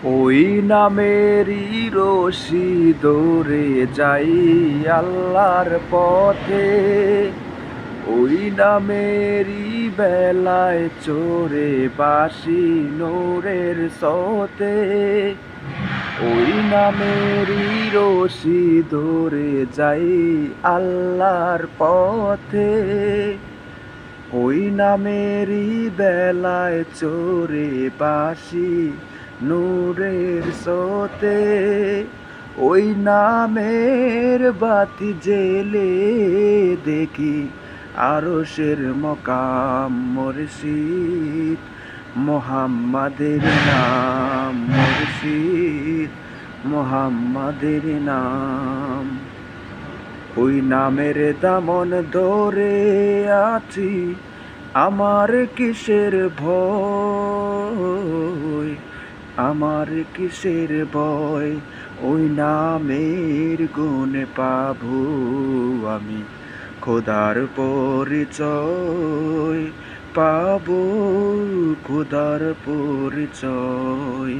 ওই নামেরই রশি ধরে যাই আল্লাহর পথে, ওই নামেরই বেলায় চড়ে বাসি নূরের স্রোতে। ওই নামেরই রশি ধরে যাই আল্লাহর পথে, ওই নামেরই বেলায় চড়ে বাসি নূরের স্রোতে। ওই নামের বাতি জেলে দেখি আরশের মকাম মুর্শিদ, মোহাম্মদের নাম মুর্শিদ, মোহাম্মদের নাম। ওই নামের দামন ধরে আছি, আমার কিসের ভয়, আমার কিসের ভয়। ওই নামের গুণ পাবো আমি, খোদার পরিচয় পাবো, খোদার পরিচয়।